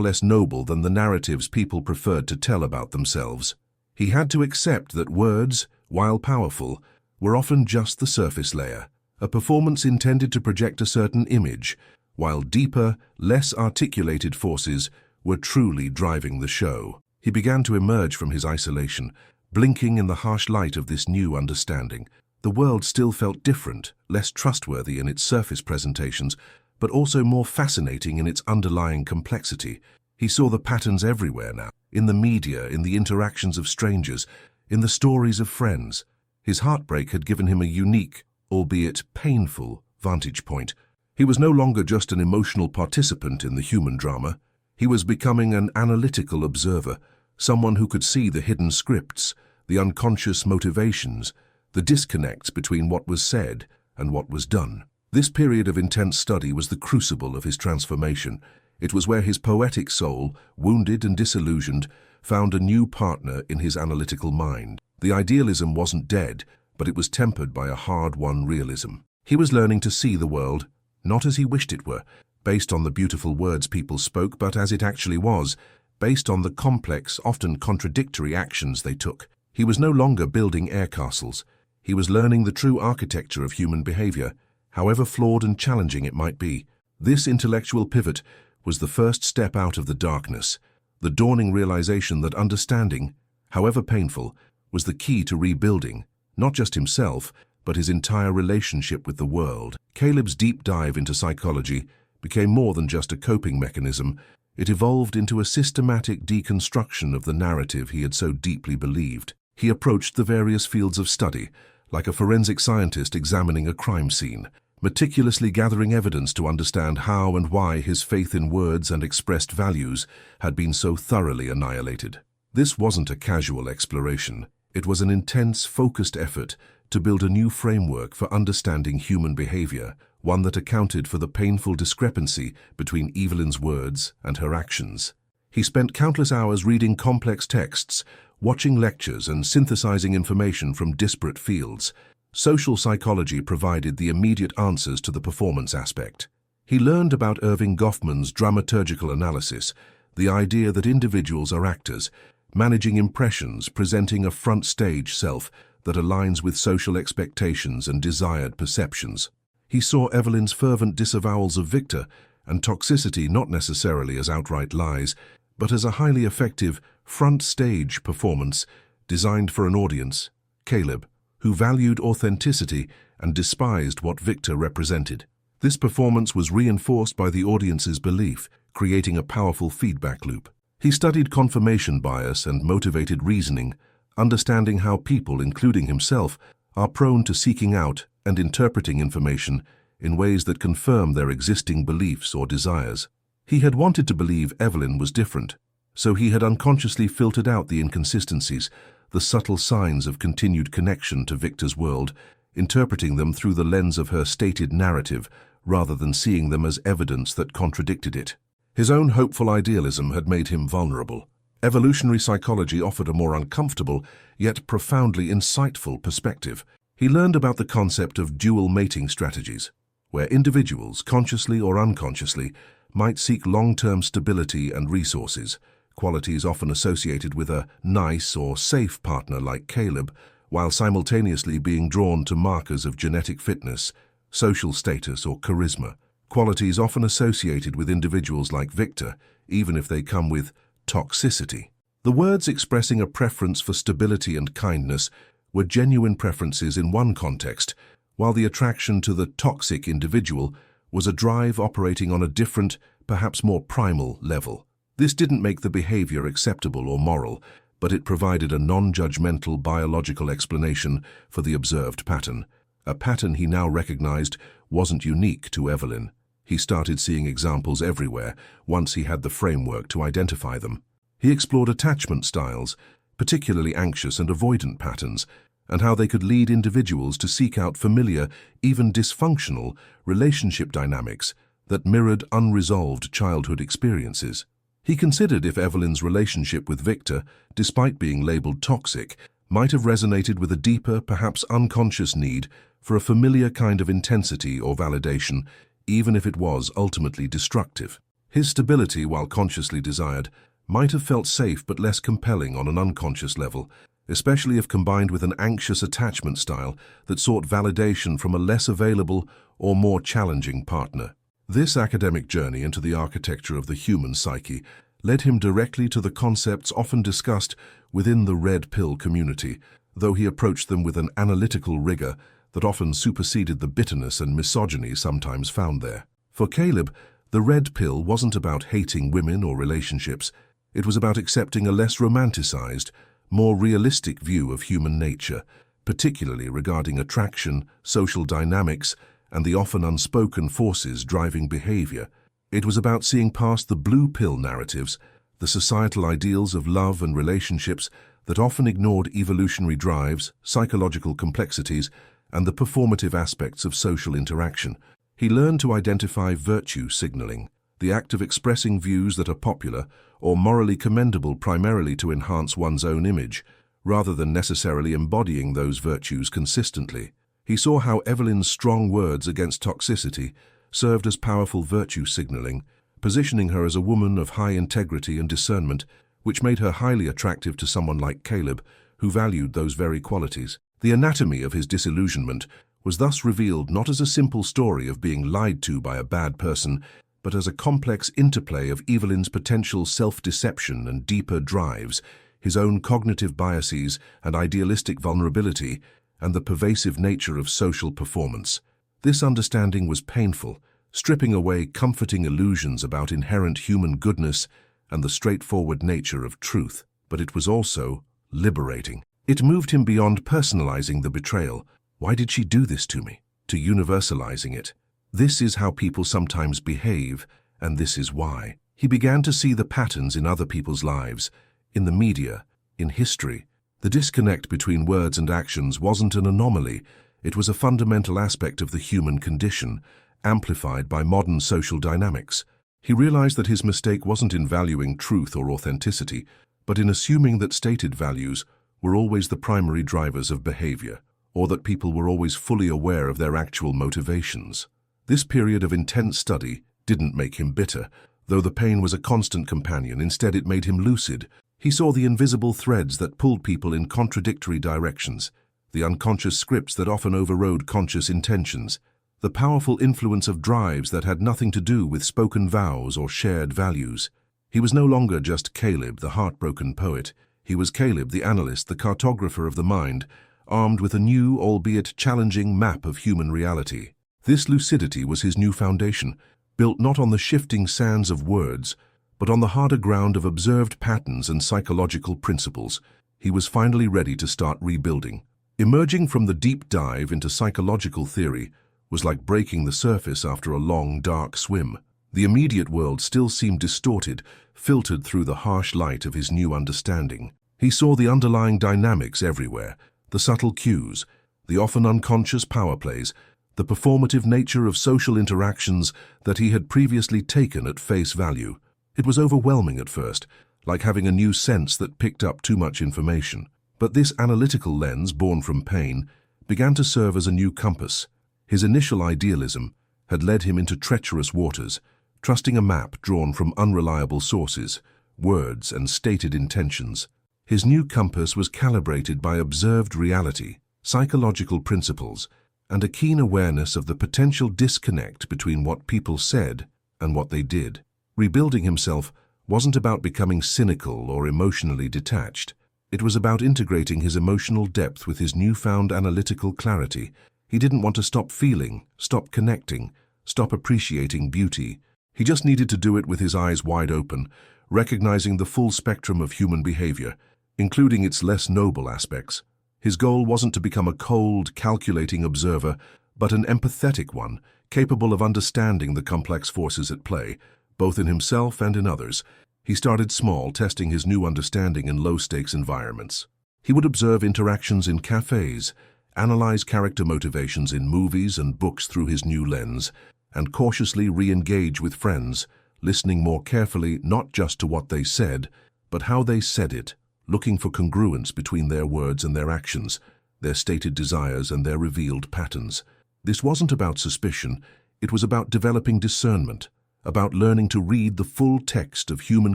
less noble than the narratives people preferred to tell about themselves. He had to accept that words, while powerful, were often just the surface layer, a performance intended to project a certain image, while deeper, less articulated forces were truly driving the show. He began to emerge from his isolation, blinking in the harsh light of this new understanding. The world still felt different, less trustworthy in its surface presentations, but also more fascinating in its underlying complexity. He saw the patterns everywhere now, in the media, in the interactions of strangers, in the stories of friends. His heartbreak had given him a unique, albeit painful, vantage point. He was no longer just an emotional participant in the human drama. He was becoming an analytical observer, someone who could see the hidden scripts, the unconscious motivations, the disconnects between what was said and what was done. This period of intense study was the crucible of his transformation. It was where his poetic soul, wounded and disillusioned, found a new partner in his analytical mind. The idealism wasn't dead, but it was tempered by a hard-won realism. He was learning to see the world, not as he wished it were, based on the beautiful words people spoke, but as it actually was, based on the complex, often contradictory actions they took. He was no longer building air castles. He was learning the true architecture of human behavior, however flawed and challenging it might be. This intellectual pivot was the first step out of the darkness, the dawning realization that understanding, however painful, was the key to rebuilding, not just himself, but his entire relationship with the world. Caleb's deep dive into psychology became more than just a coping mechanism. It evolved into a systematic deconstruction of the narrative he had so deeply believed. He approached the various fields of study, like a forensic scientist examining a crime scene, meticulously gathering evidence to understand how and why his faith in words and expressed values had been so thoroughly annihilated. This wasn't a casual exploration. It was an intense, focused effort to build a new framework for understanding human behavior, one that accounted for the painful discrepancy between Evelyn's words and her actions. He spent countless hours reading complex texts, watching lectures, and synthesizing information from disparate fields. Social psychology provided the immediate answers to the performance aspect. He learned about Erving Goffman's dramaturgical analysis, the idea that individuals are actors, managing impressions, presenting a front-stage self that aligns with social expectations and desired perceptions. He saw Evelyn's fervent disavowals of Victor and toxicity not necessarily as outright lies, but as a highly effective front-stage performance designed for an audience, Caleb, who valued authenticity and despised what Victor represented. This performance was reinforced by the audience's belief, creating a powerful feedback loop. He studied confirmation bias and motivated reasoning, understanding how people, including himself, are prone to seeking out and interpreting information in ways that confirm their existing beliefs or desires. He had wanted to believe Evelyn was different, so he had unconsciously filtered out the inconsistencies, the subtle signs of continued connection to Victor's world, interpreting them through the lens of her stated narrative rather than seeing them as evidence that contradicted it. His own hopeful idealism had made him vulnerable. Evolutionary psychology offered a more uncomfortable, yet profoundly insightful perspective. He learned about the concept of dual mating strategies, where individuals, consciously or unconsciously, might seek long-term stability and resources, qualities often associated with a nice or safe partner like Caleb, while simultaneously being drawn to markers of genetic fitness, social status, or charisma, qualities often associated with individuals like Victor, even if they come with toxicity. The words expressing a preference for stability and kindness were genuine preferences in one context, while the attraction to the toxic individual was a drive operating on a different, perhaps more primal level. This didn't make the behavior acceptable or moral, but it provided a non-judgmental biological explanation for the observed pattern. A pattern he now recognized wasn't unique to Evelyn. He started seeing examples everywhere once he had the framework to identify them. He explored attachment styles, particularly anxious and avoidant patterns, and how they could lead individuals to seek out familiar, even dysfunctional, relationship dynamics that mirrored unresolved childhood experiences. He considered if Evelyn's relationship with Victor, despite being labeled toxic, might have resonated with a deeper, perhaps unconscious need for a familiar kind of intensity or validation, even if it was ultimately destructive. His stability, while consciously desired, might have felt safe but less compelling on an unconscious level, especially if combined with an anxious attachment style that sought validation from a less available or more challenging partner. This academic journey into the architecture of the human psyche led him directly to the concepts often discussed within the red pill community, though he approached them with an analytical rigor that often superseded the bitterness and misogyny sometimes found there. For Caleb, the red pill wasn't about hating women or relationships. It was about accepting a less romanticized, more realistic view of human nature, particularly regarding attraction, social dynamics, and the often unspoken forces driving behavior. It was about seeing past the blue pill narratives, the societal ideals of love and relationships that often ignored evolutionary drives, psychological complexities, and the performative aspects of social interaction. He learned to identify virtue signaling, the act of expressing views that are popular or morally commendable primarily to enhance one's own image, rather than necessarily embodying those virtues consistently. He saw how Evelyn's strong words against toxicity served as powerful virtue signaling, positioning her as a woman of high integrity and discernment, which made her highly attractive to someone like Caleb, who valued those very qualities. The anatomy of his disillusionment was thus revealed not as a simple story of being lied to by a bad person, but as a complex interplay of Evelyn's potential self-deception and deeper drives, his own cognitive biases and idealistic vulnerability, and the pervasive nature of social performance. This understanding was painful, stripping away comforting illusions about inherent human goodness and the straightforward nature of truth. But it was also liberating. It moved him beyond personalizing the betrayal. Why did she do this to me? To universalizing it. This is how people sometimes behave, and this is why. He began to see the patterns in other people's lives, in the media, in history. The disconnect between words and actions wasn't an anomaly. It was a fundamental aspect of the human condition, amplified by modern social dynamics. He realized that his mistake wasn't in valuing truth or authenticity, but in assuming that stated values were always the primary drivers of behavior, or that people were always fully aware of their actual motivations. This period of intense study didn't make him bitter, though the pain was a constant companion. Instead, it made him lucid. He saw the invisible threads that pulled people in contradictory directions, the unconscious scripts that often overrode conscious intentions, the powerful influence of drives that had nothing to do with spoken vows or shared values. He was no longer just Caleb, the heartbroken poet. He was Caleb, the analyst, the cartographer of the mind, armed with a new, albeit challenging, map of human reality. This lucidity was his new foundation, built not on the shifting sands of words, but on the harder ground of observed patterns and psychological principles. He was finally ready to start rebuilding. Emerging from the deep dive into psychological theory was like breaking the surface after a long, dark swim. The immediate world still seemed distorted, filtered through the harsh light of his new understanding. He saw the underlying dynamics everywhere, the subtle cues, the often unconscious power plays, the performative nature of social interactions that he had previously taken at face value. It was overwhelming at first, like having a new sense that picked up too much information. But this analytical lens, born from pain, began to serve as a new compass. His initial idealism had led him into treacherous waters, trusting a map drawn from unreliable sources, words, and stated intentions. His new compass was calibrated by observed reality, psychological principles, and a keen awareness of the potential disconnect between what people said and what they did. Rebuilding himself wasn't about becoming cynical or emotionally detached. It was about integrating his emotional depth with his newfound analytical clarity. He didn't want to stop feeling, stop connecting, stop appreciating beauty. He just needed to do it with his eyes wide open, recognizing the full spectrum of human behavior, including its less noble aspects. His goal wasn't to become a cold, calculating observer, but an empathetic one, capable of understanding the complex forces at play, both in himself and in others. He started small, testing his new understanding in low-stakes environments. He would observe interactions in cafes, analyze character motivations in movies and books through his new lens, and cautiously re-engage with friends, listening more carefully not just to what they said, but how they said it, looking for congruence between their words and their actions, their stated desires and their revealed patterns. This wasn't about suspicion, it was about developing discernment, about learning to read the full text of human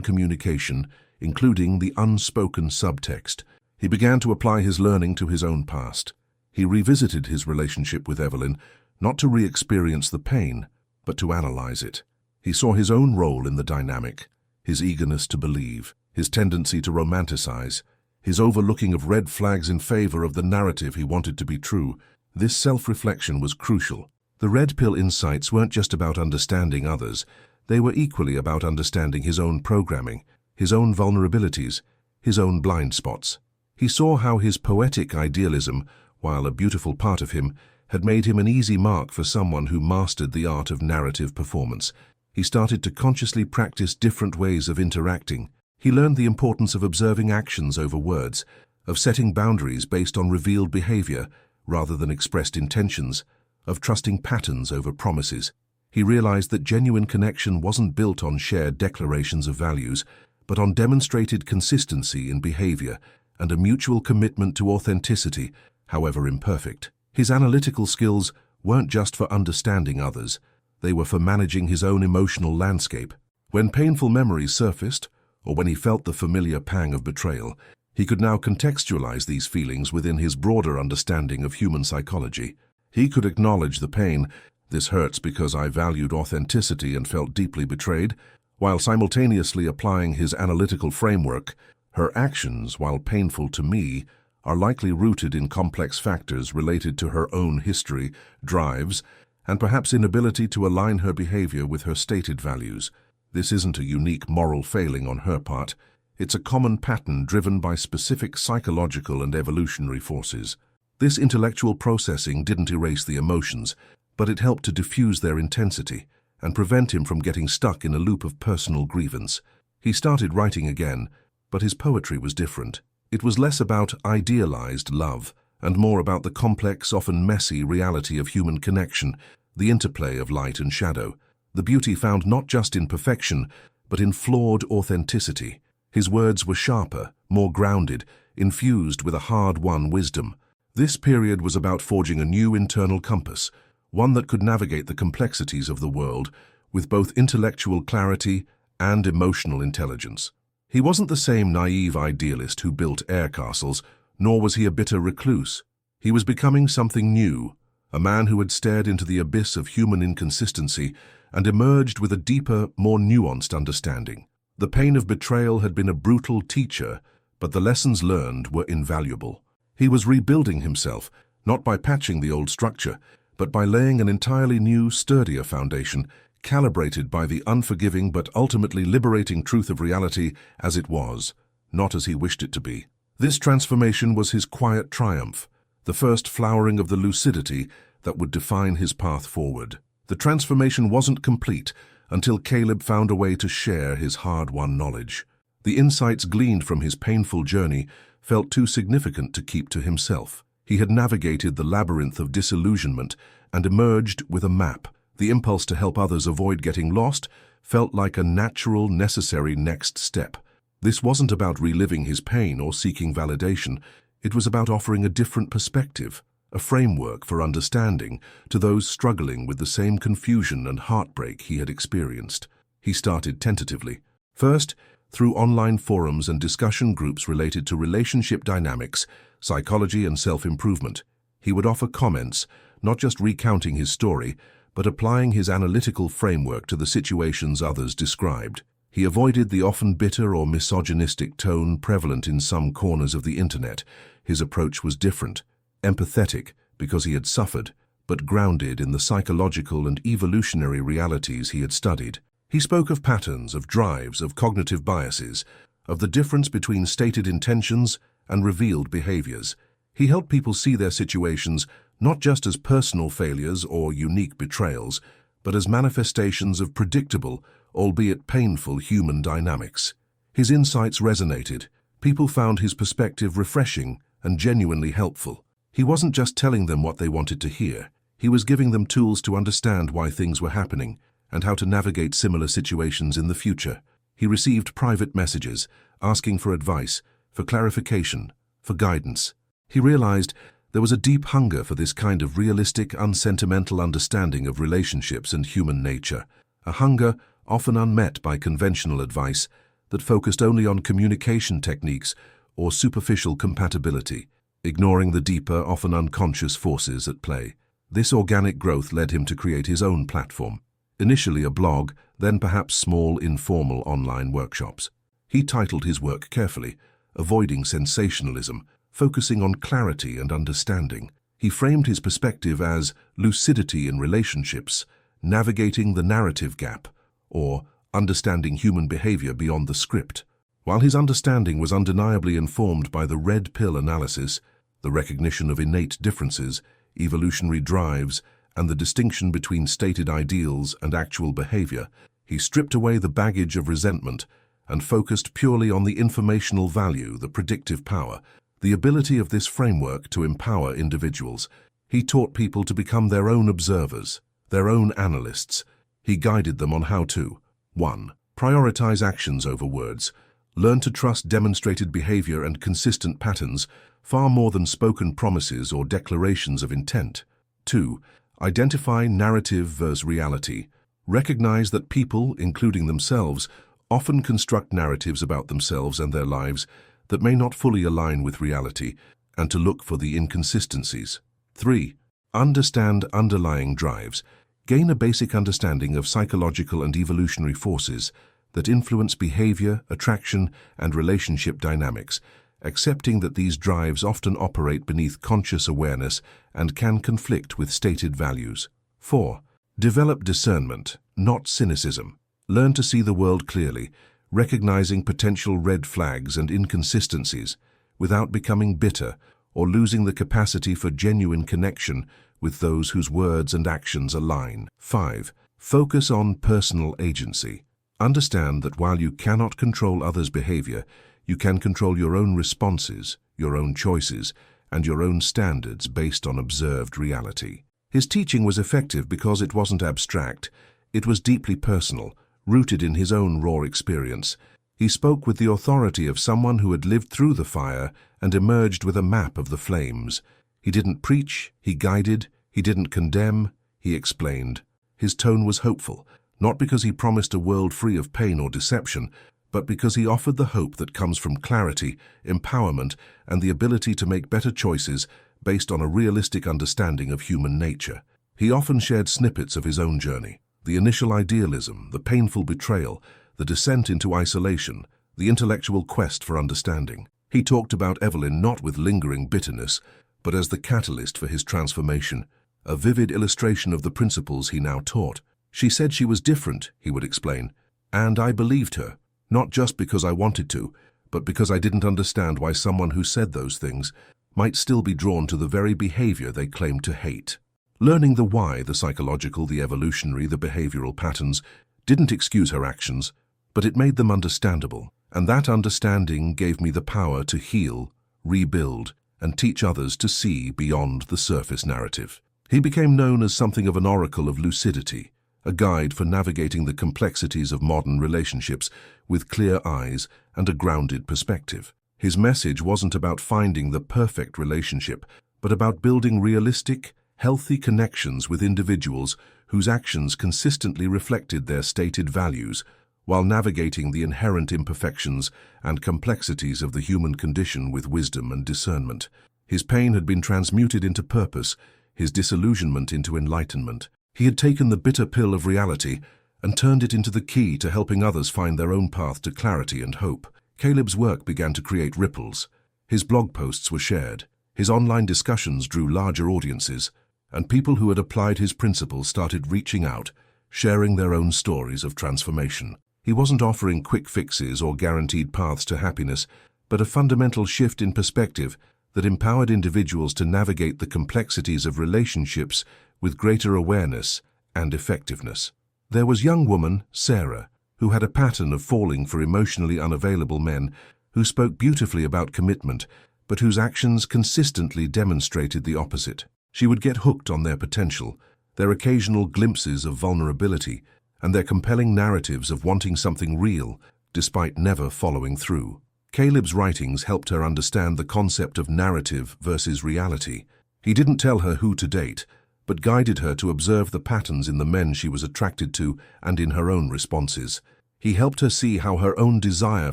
communication, including the unspoken subtext. He began to apply his learning to his own past. He revisited his relationship with Evelyn, not to re-experience the pain, but to analyze it. He saw his own role in the dynamic, his eagerness to believe, his tendency to romanticize, his overlooking of red flags in favor of the narrative he wanted to be true. This self-reflection was crucial. The red pill insights weren't just about understanding others, they were equally about understanding his own programming, his own vulnerabilities, his own blind spots. He saw how his poetic idealism, while a beautiful part of him, had made him an easy mark for someone who mastered the art of narrative performance. He started to consciously practice different ways of interacting. He learned the importance of observing actions over words, of setting boundaries based on revealed behavior rather than expressed intentions, of trusting patterns over promises. He realized that genuine connection wasn't built on shared declarations of values, but on demonstrated consistency in behavior and a mutual commitment to authenticity, however imperfect. His analytical skills weren't just for understanding others, they were for managing his own emotional landscape. When painful memories surfaced, or when he felt the familiar pang of betrayal, he could now contextualize these feelings within his broader understanding of human psychology. He could acknowledge the pain, This hurts because I valued authenticity and felt deeply betrayed. While simultaneously applying his analytical framework, her actions, while painful to me, are likely rooted in complex factors related to her own history, drives, and perhaps inability to align her behavior with her stated values. This isn't a unique moral failing on her part. It's a common pattern driven by specific psychological and evolutionary forces. This intellectual processing didn't erase the emotions, but it helped to diffuse their intensity and prevent him from getting stuck in a loop of personal grievance. He started writing again, but his poetry was different. It was less about idealized love and more about the complex, often messy reality of human connection, the interplay of light and shadow, the beauty found not just in perfection, but in flawed authenticity. His words were sharper, more grounded, infused with a hard-won wisdom. This period was about forging a new internal compass, one that could navigate the complexities of the world with both intellectual clarity and emotional intelligence. He wasn't the same naive idealist who built air castles, nor was he a bitter recluse. He was becoming something new, a man who had stared into the abyss of human inconsistency and emerged with a deeper, more nuanced understanding. The pain of betrayal had been a brutal teacher, but the lessons learned were invaluable. He was rebuilding himself, not by patching the old structure, but by laying an entirely new, sturdier foundation, calibrated by the unforgiving but ultimately liberating truth of reality as it was, not as he wished it to be. This transformation was his quiet triumph, the first flowering of the lucidity that would define his path forward. The transformation wasn't complete until Caleb found a way to share his hard-won knowledge. The insights gleaned from his painful journey felt too significant to keep to himself. He had navigated the labyrinth of disillusionment and emerged with a map. The impulse to help others avoid getting lost felt like a natural, necessary next step. This wasn't about reliving his pain or seeking validation. It was about offering a different perspective, a framework for understanding to those struggling with the same confusion and heartbreak he had experienced. He started tentatively. First, through online forums and discussion groups related to relationship dynamics, psychology, and self-improvement. He would offer comments, not just recounting his story, but applying his analytical framework to the situations others described. He avoided the often bitter or misogynistic tone prevalent in some corners of the internet. His approach was different, empathetic because he had suffered, but grounded in the psychological and evolutionary realities he had studied. He spoke of patterns, of drives, of cognitive biases, of the difference between stated intentions and revealed behaviors. He helped people see their situations not just as personal failures or unique betrayals, but as manifestations of predictable, albeit painful, human dynamics. His insights resonated. People found his perspective refreshing and genuinely helpful. He wasn't just telling them what they wanted to hear. He was giving them tools to understand why things were happening and how to navigate similar situations in the future. He received private messages, asking for advice, for clarification, for guidance. He realized there was a deep hunger for this kind of realistic, unsentimental understanding of relationships and human nature, a hunger often unmet by conventional advice that focused only on communication techniques or superficial compatibility, ignoring the deeper, often unconscious forces at play. This organic growth led him to create his own platform, initially a blog, then perhaps small, informal online workshops. He titled his work carefully, avoiding sensationalism, focusing on clarity and understanding. He framed his perspective as lucidity in relationships, navigating the narrative gap, or understanding human behavior beyond the script. While his understanding was undeniably informed by the red pill analysis, the recognition of innate differences, evolutionary drives, and the distinction between stated ideals and actual behavior, he stripped away the baggage of resentment and focused purely on the informational value, the predictive power, the ability of this framework to empower individuals. He taught people to become their own observers, their own analysts. He guided them on how to 1. Prioritize actions over words. Learn to trust demonstrated behavior and consistent patterns far more than spoken promises or declarations of intent. 2. Identify narrative versus reality. Recognize that people, including themselves, often construct narratives about themselves and their lives that may not fully align with reality, and to look for the inconsistencies. 3. Understand underlying drives. Gain a basic understanding of psychological and evolutionary forces that influence behavior, attraction, and relationship dynamics, accepting that these drives often operate beneath conscious awareness and can conflict with stated values. 4. Develop discernment, not cynicism. Learn to see the world clearly, recognizing potential red flags and inconsistencies, without becoming bitter or losing the capacity for genuine connection with those whose words and actions align. 5. Focus on personal agency. Understand that while you cannot control others' behavior, you can control your own responses, your own choices, and your own standards based on observed reality. His teaching was effective because it wasn't abstract. It was deeply personal, rooted in his own raw experience. He spoke with the authority of someone who had lived through the fire and emerged with a map of the flames. He didn't preach, he guided, he didn't condemn, he explained. His tone was hopeful, not because he promised a world free of pain or deception, but because he offered the hope that comes from clarity, empowerment, and the ability to make better choices based on a realistic understanding of human nature. He often shared snippets of his own journey: the initial idealism, the painful betrayal, the descent into isolation, the intellectual quest for understanding. He talked about Evelyn not with lingering bitterness, but as the catalyst for his transformation, a vivid illustration of the principles he now taught. She said she was different, he would explain, and I believed her, not just because I wanted to, but because I didn't understand why someone who said those things might still be drawn to the very behavior they claimed to hate. Learning the why, the psychological, the evolutionary, the behavioral patterns, didn't excuse her actions, but it made them understandable. And that understanding gave me the power to heal, rebuild, and teach others to see beyond the surface narrative. He became known as something of an oracle of lucidity, a guide for navigating the complexities of modern relationships with clear eyes and a grounded perspective. His message wasn't about finding the perfect relationship, but about building realistic, healthy connections with individuals whose actions consistently reflected their stated values, while navigating the inherent imperfections and complexities of the human condition with wisdom and discernment. His pain had been transmuted into purpose, his disillusionment into enlightenment. He had taken the bitter pill of reality and turned it into the key to helping others find their own path to clarity and hope. Caleb's work began to create ripples. His blog posts were shared, his online discussions drew larger audiences, and people who had applied his principles started reaching out, sharing their own stories of transformation. He wasn't offering quick fixes or guaranteed paths to happiness, but a fundamental shift in perspective that empowered individuals to navigate the complexities of relationships with greater awareness and effectiveness. There was young woman, Sarah, who had a pattern of falling for emotionally unavailable men who spoke beautifully about commitment, but whose actions consistently demonstrated the opposite. She would get hooked on their potential, their occasional glimpses of vulnerability, and their compelling narratives of wanting something real, despite never following through. Caleb's writings helped her understand the concept of narrative versus reality. He didn't tell her who to date, but guided her to observe the patterns in the men she was attracted to and in her own responses. He helped her see how her own desire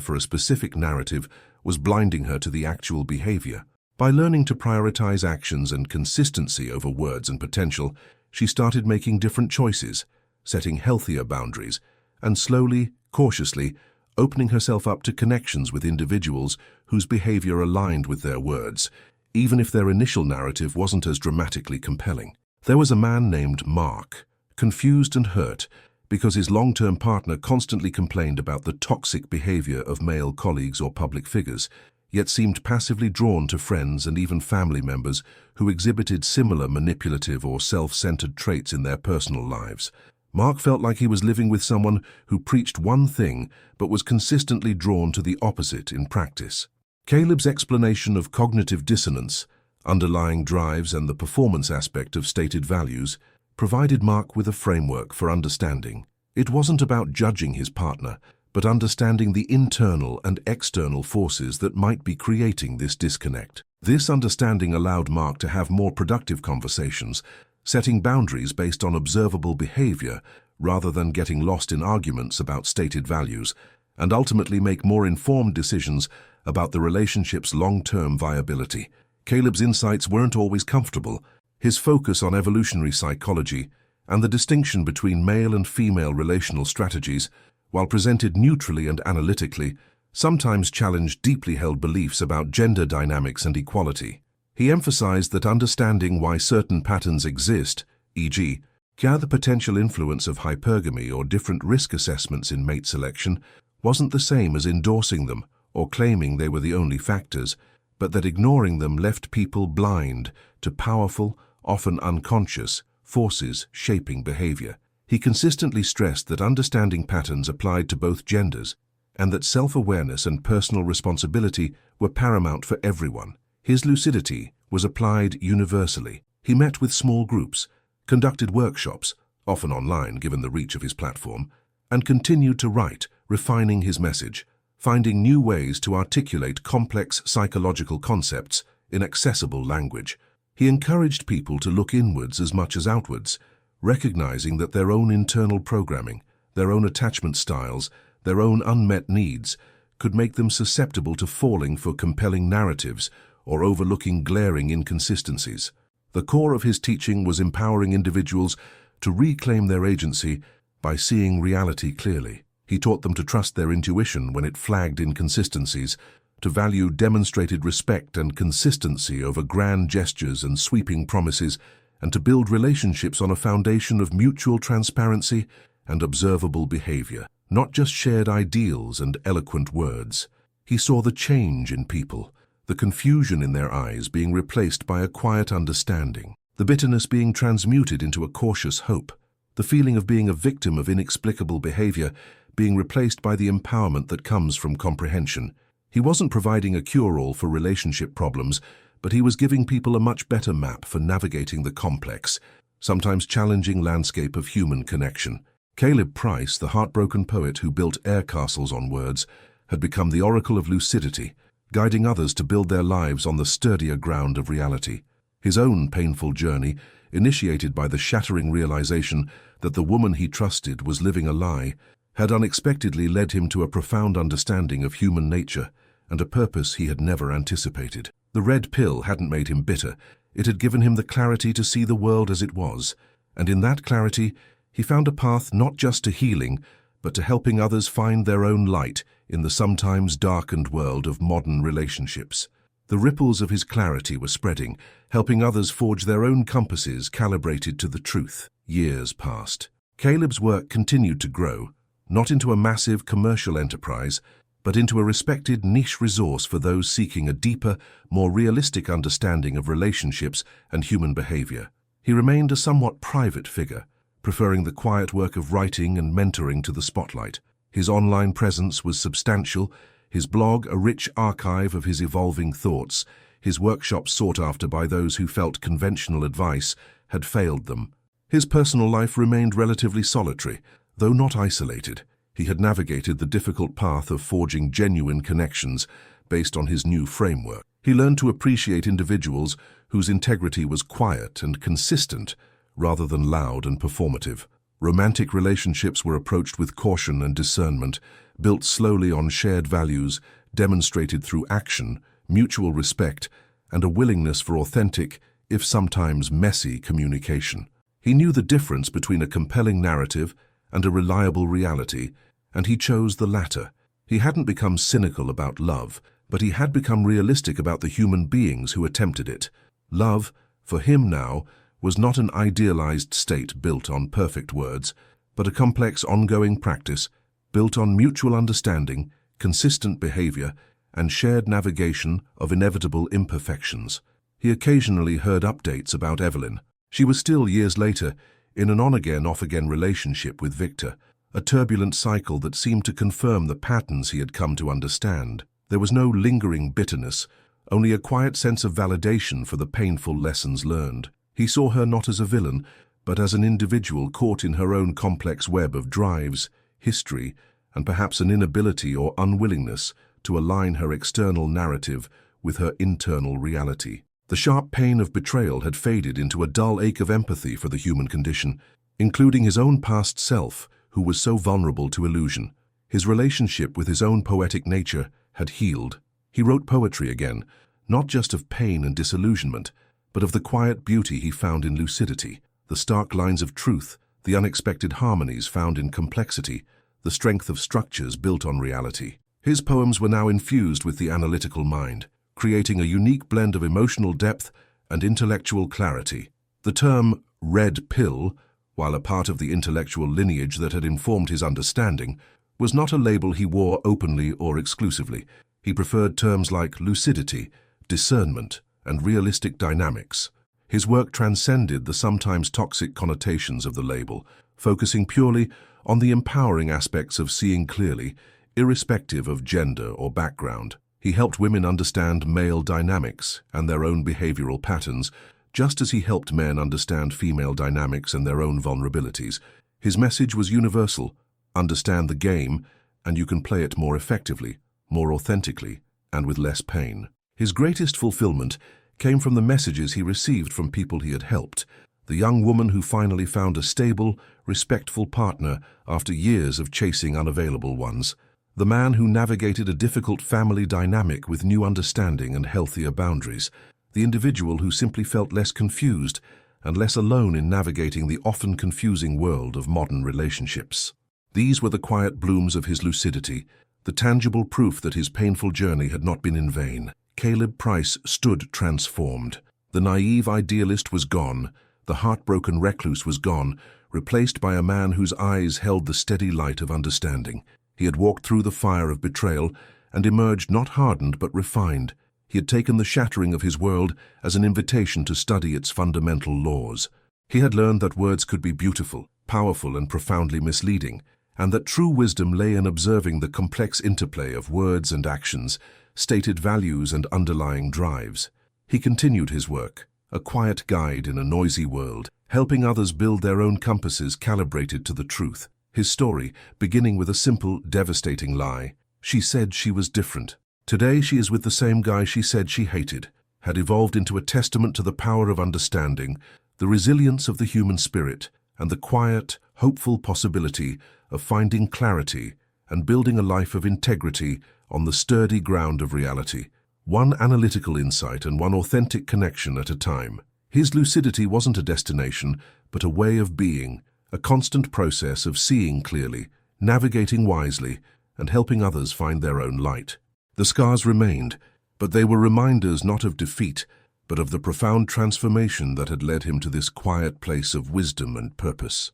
for a specific narrative was blinding her to the actual behavior. By learning to prioritize actions and consistency over words and potential, she started making different choices, setting healthier boundaries, and slowly, cautiously, opening herself up to connections with individuals whose behavior aligned with their words, even if their initial narrative wasn't as dramatically compelling. There was a man named Mark, confused and hurt because his long-term partner constantly complained about the toxic behavior of male colleagues or public figures, yet seemed passively drawn to friends and even family members who exhibited similar manipulative or self-centered traits in their personal lives. Mark felt like he was living with someone who preached one thing but was consistently drawn to the opposite in practice. Caleb's explanation of cognitive dissonance, underlying drives, and the performance aspect of stated values provided Mark with a framework for understanding. It wasn't about judging his partner, but understanding the internal and external forces that might be creating this disconnect. This understanding allowed Mark to have more productive conversations, setting boundaries based on observable behavior rather than getting lost in arguments about stated values, and ultimately make more informed decisions about the relationship's long-term viability. Caleb's insights weren't always comfortable. His focus on evolutionary psychology and the distinction between male and female relational strategies, while presented neutrally and analytically, sometimes challenged deeply held beliefs about gender dynamics and equality. He emphasized that understanding why certain patterns exist, e.g., the potential influence of hypergamy or different risk assessments in mate selection, wasn't the same as endorsing them or claiming they were the only factors, but that ignoring them left people blind to powerful, often unconscious, forces shaping behavior. He consistently stressed that understanding patterns applied to both genders, and that self-awareness and personal responsibility were paramount for everyone. His lucidity was applied universally. He met with small groups, conducted workshops, often online given the reach of his platform, and continued to write, refining his message, finding new ways to articulate complex psychological concepts in accessible language. He encouraged people to look inwards as much as outwards, recognizing that their own internal programming, their own attachment styles, their own unmet needs could make them susceptible to falling for compelling narratives or overlooking glaring inconsistencies. The core of his teaching was empowering individuals to reclaim their agency by seeing reality clearly. He taught them to trust their intuition when it flagged inconsistencies, to value demonstrated respect and consistency over grand gestures and sweeping promises, and to build relationships on a foundation of mutual transparency and observable behavior, not just shared ideals and eloquent words. He saw the change in people, the confusion in their eyes being replaced by a quiet understanding, the bitterness being transmuted into a cautious hope, the feeling of being a victim of inexplicable behavior being replaced by the empowerment that comes from comprehension. He wasn't providing a cure-all for relationship problems, but he was giving people a much better map for navigating the complex, sometimes challenging landscape of human connection. Caleb Price, the heartbroken poet who built air castles on words, had become the oracle of lucidity, guiding others to build their lives on the sturdier ground of reality. His own painful journey, initiated by the shattering realization that the woman he trusted was living a lie, had unexpectedly led him to a profound understanding of human nature and a purpose he had never anticipated. The red pill hadn't made him bitter. It had given him the clarity to see the world as it was, and in that clarity, he found a path not just to healing, but to helping others find their own light in the sometimes darkened world of modern relationships. The ripples of his clarity were spreading, helping others forge their own compasses calibrated to the truth. Years passed. Caleb's work continued to grow, not into a massive commercial enterprise, but into a respected niche resource for those seeking a deeper, more realistic understanding of relationships and human behavior. He remained a somewhat private figure, preferring the quiet work of writing and mentoring to the spotlight. His online presence was substantial, his blog a rich archive of his evolving thoughts, his workshops sought after by those who felt conventional advice had failed them. His personal life remained relatively solitary, though not isolated. He had navigated the difficult path of forging genuine connections based on his new framework. He learned to appreciate individuals whose integrity was quiet and consistent rather than loud and performative. Romantic relationships were approached with caution and discernment, built slowly on shared values, demonstrated through action, mutual respect, and a willingness for authentic, if sometimes messy, communication. He knew the difference between a compelling narrative and a reliable reality, and he chose the latter. He hadn't become cynical about love, but he had become realistic about the human beings who attempted it. Love, for him now, was not an idealized state built on perfect words, but a complex ongoing practice built on mutual understanding, consistent behavior, and shared navigation of inevitable imperfections. He occasionally heard updates about Evelyn. She was still, years later, in an on-again, off-again relationship with Victor, a turbulent cycle that seemed to confirm the patterns he had come to understand. There was no lingering bitterness, only a quiet sense of validation for the painful lessons learned. He saw her not as a villain, but as an individual caught in her own complex web of drives, history, and perhaps an inability or unwillingness to align her external narrative with her internal reality. The sharp pain of betrayal had faded into a dull ache of empathy for the human condition, including his own past self, who was so vulnerable to illusion. His relationship with his own poetic nature had healed. He wrote poetry again, not just of pain and disillusionment, but of the quiet beauty he found in lucidity. the stark lines of truth, the unexpected harmonies found in complexity, the strength of structures built on reality. His poems were now infused with the analytical mind, creating a unique blend of emotional depth and intellectual clarity. The term red pill, while a part of the intellectual lineage that had informed his understanding, was not a label he wore openly or exclusively. He preferred terms like lucidity, discernment, and realistic dynamics. His work transcended the sometimes toxic connotations of the label, focusing purely on the empowering aspects of seeing clearly, irrespective of gender or background. He helped women understand male dynamics and their own behavioral patterns, just as he helped men understand female dynamics and their own vulnerabilities. His message was universal: understand the game, and you can play it more effectively, more authentically, and with less pain. His greatest fulfillment came from the messages he received from people he had helped. The young woman who finally found a stable, respectful partner after years of chasing unavailable ones. The man who navigated a difficult family dynamic with new understanding and healthier boundaries. The individual who simply felt less confused and less alone in navigating the often confusing world of modern relationships. These were the quiet blooms of his lucidity, the tangible proof that his painful journey had not been in vain. Caleb Price stood transformed. The naive idealist was gone, the heartbroken recluse was gone, replaced by a man whose eyes held the steady light of understanding. He had walked through the fire of betrayal and emerged not hardened but refined. He had taken the shattering of his world as an invitation to study its fundamental laws. He had learned that words could be beautiful, powerful, and profoundly misleading, and that true wisdom lay in observing the complex interplay of words and actions, stated values and underlying drives. He continued his work, a quiet guide in a noisy world, helping others build their own compasses calibrated to the truth. His story, beginning with a simple, devastating lie: she said she was different. Today she is with the same guy she said she hated, had evolved into a testament to the power of understanding, the resilience of the human spirit, and the quiet, hopeful possibility of finding clarity and building a life of integrity on the sturdy ground of reality. One analytical insight and one authentic connection at a time. His lucidity wasn't a destination, but a way of being, a constant process of seeing clearly, navigating wisely, and helping others find their own light. The scars remained, but they were reminders not of defeat, but of the profound transformation that had led him to this quiet place of wisdom and purpose.